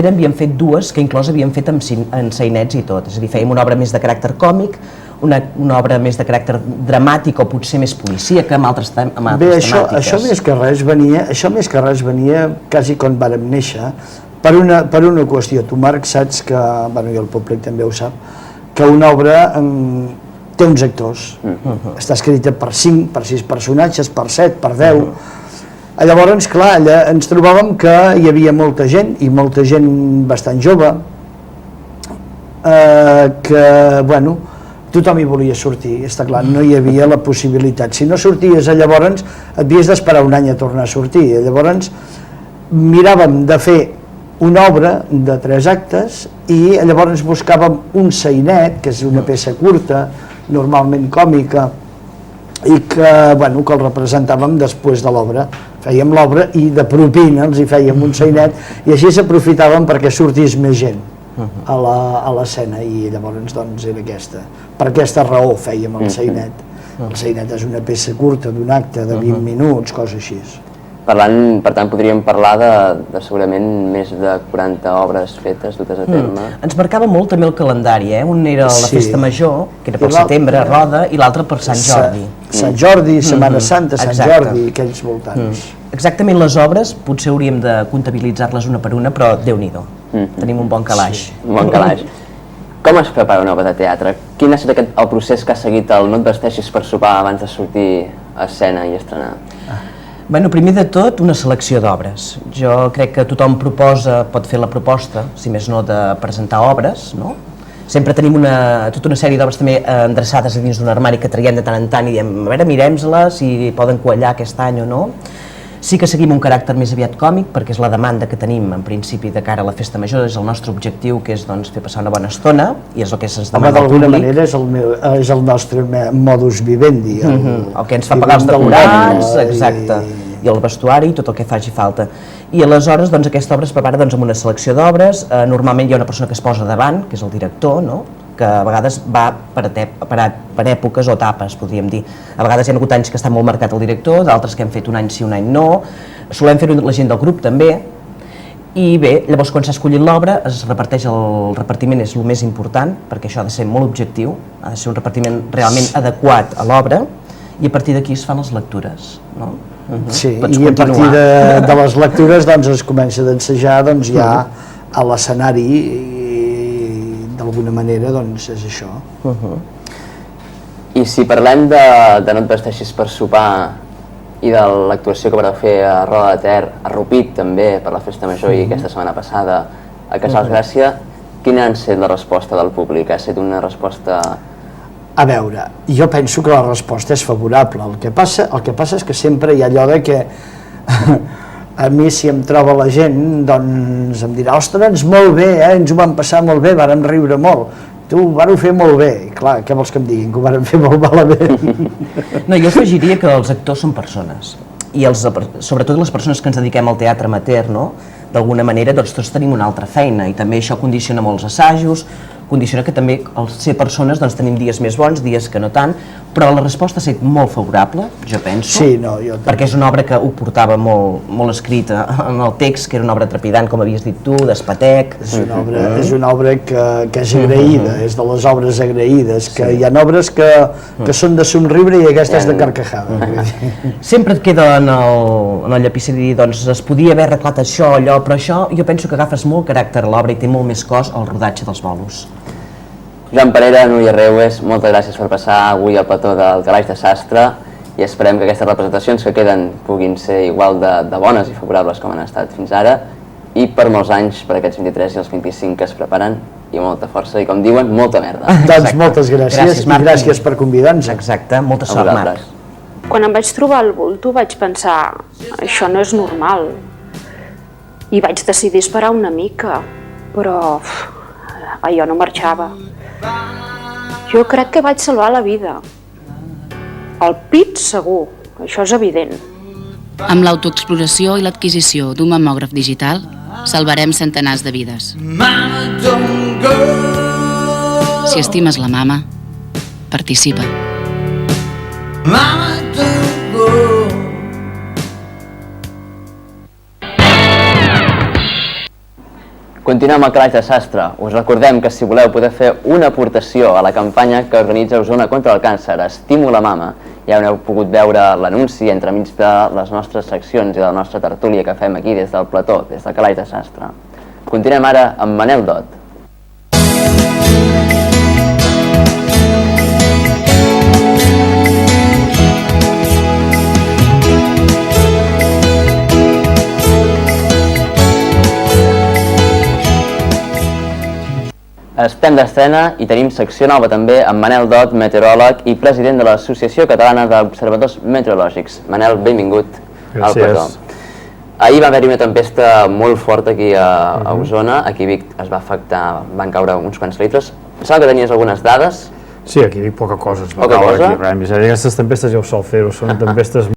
havíem fet dues que inclús havíem fet en sainets i tot, és a dir, fèiem una obra més de caràcter còmic, una obra més de caràcter dramàtic o potser més policíaca amb altres temàtiques. Bé, això més que res venia quasi quan vàrem néixer per una qüestió. Tu, Marc, saps que, i el públic també ho sap, que una obra té uns actors, està escrita per 5, per 6 personatges, per 7, per 10. Llavors, clar, allà ens trobàvem que hi havia molta gent, i molta gent bastant jove, que, tothom hi volia sortir, està clar, no hi havia la possibilitat. Si no sorties, llavors havies d'esperar un any a tornar a sortir. Llavors miràvem de fer una obra de 3 actes i llavors buscàvem un sainet, que és una peça curta, normalment còmica, i que el representàvem després de l'obra. Fèiem l'obra i de propina els hi fèiem un sainet i així s'aprofitàvem perquè sortís més gent a l'escena, i llavors era aquesta. Per aquesta raó fèiem el sainet. El sainet és una peça curta d'un acte de 20 minuts, cosa així. Per tant, podríem parlar de segurament més de 40 obres fetes, dutes a terme. Ens marcava molt també el calendari, un era la Festa Major, que era pel setembre, a Roda, i l'altre per Sant Jordi. Sant Jordi, Setmana Santa, Sant Jordi, aquells voltants. Exactament, les obres potser hauríem de comptabilitzar-les una per una, però Déu-n'hi-do, tenim un bon calaix. Un bon calaix. Com es prepara una obra de teatre? Quin ha estat el procés que ha seguit el No et vesteixis per sopar abans de sortir a escena i estrenar? Primer de tot, una selecció d'obres. Jo crec que tothom pot fer la proposta, si més no, de presentar obres, no? Sempre tenim tota una sèrie d'obres també endreçades a dins d'un armari que traiem de tant en tant i diem, a veure, mirem-les, si poden quallar aquest any o no. Sí que seguim un caràcter més aviat còmic, perquè és la demanda que tenim, en principi, de cara a la Festa Major, és el nostre objectiu, que és fer passar una bona estona, i és el que se'ns demana al públic. D'alguna manera és el nostre modus vivendi. El que ens fa pagar els decorats, exacte, i el vestuari, tot el que faci falta. I aleshores aquesta obra es prepara amb una selecció d'obres, normalment hi ha una persona que es posa davant, que és el director, que a vegades va per èpoques o etapes, podríem dir. A vegades hi ha hagut anys que està molt marcat el director, d'altres que hem fet un any sí, un any no. Solem fer-ho la gent del grup també. I bé, llavors quan s'ha escollit l'obra, es reparteix, el repartiment és el més important, perquè això ha de ser molt objectiu, ha de ser un repartiment realment adequat a l'obra, i a partir d'aquí es fan les lectures, no? Sí, i a partir de les lectures es comença d'ensejar ja a l'escenari, d'alguna manera és això. I si parlem de No et vesteixis per sopar i de l'actuació que vareu fer a Roda de Ter, a Rupit també, per la Festa Major i aquesta setmana passada a Casals Gràcia, quina ha estat la resposta del públic? Ha estat una resposta... A veure, jo penso que la resposta és favorable. El que passa és que sempre hi ha allò de que a mi si em troba la gent em dirà, ostres, molt bé, ens ho vam passar molt bé, vàrem riure molt, tu ho vàreu fer molt bé. I clar, què vols que em diguin, que ho vàrem fer molt malament? No, jo afegiria que els actors són persones, i sobretot les persones que ens dediquem al teatre amateur, d'alguna manera tots tenim una altra feina, i també això condiciona molts assajos, condiciona que també al ser persones tenim dies més bons, dies que no tant, però la resposta ha estat molt favorable, jo penso, perquè és una obra que ho portava molt escrita en el text, que era una obra trepidant, com havies dit tu, d'Espatec. És una obra que és agraïda, és de les obres agraïdes, que hi ha obres que són de somriure i aquesta és de carcajada. Sempre et queda en el llapisseri, es podia haver arreglat això o allò, però això jo penso que agafes molt caràcter a l'obra i té molt més cos al rodatge dels bolos. Joan Parera, Núria Reues, moltes gràcies per passar avui al plató del Calaix de Sastre i esperem que aquestes representacions que queden puguin ser igual de bones i favorables com han estat fins ara i per molts anys, per aquests 23 i els 25 que es preparen, i molta força i, com diuen, molta merda. Doncs moltes gràcies i gràcies per convidar-nos. Exacte, molta sort, Marc. Quan em vaig trobar el bulto vaig pensar, això no és normal, i vaig decidir esperar una mica, però allò no marxava. Jo crec que vaig salvar la vida. El pit segur, això és evident. Amb l'autoexploració i l'adquisició d'un mamògraf digital, salvarem centenars de vides. Si estimes la mama, participa. Continuem al Calaix de Sastre. Us recordem que si voleu poder fer una aportació a la campanya que organitza Osona contra el càncer, Estimula Mama, ja heu pogut veure l'anunci entremig de les nostres seccions i de la nostra tertúlia que fem aquí des del plató, des del Calaix de Sastre. Continuem ara amb Manel Dot. Estem d'estrena i tenim secció nova també amb Manel Dot, meteoròleg i president de l'Associació Catalana d'Observadors Meteorològics. Manel, benvingut al plató. Ahir va haver-hi una tempesta molt forta aquí a Osona, aquí a Vic es va afectar, van caure uns quants litres. Pensava que tenies algunes dades? Sí, aquí a Vic poca cosa es va Poca caure cosa? aquí, res. Aquestes tempestes ja ho sol fer-ho, són tempestes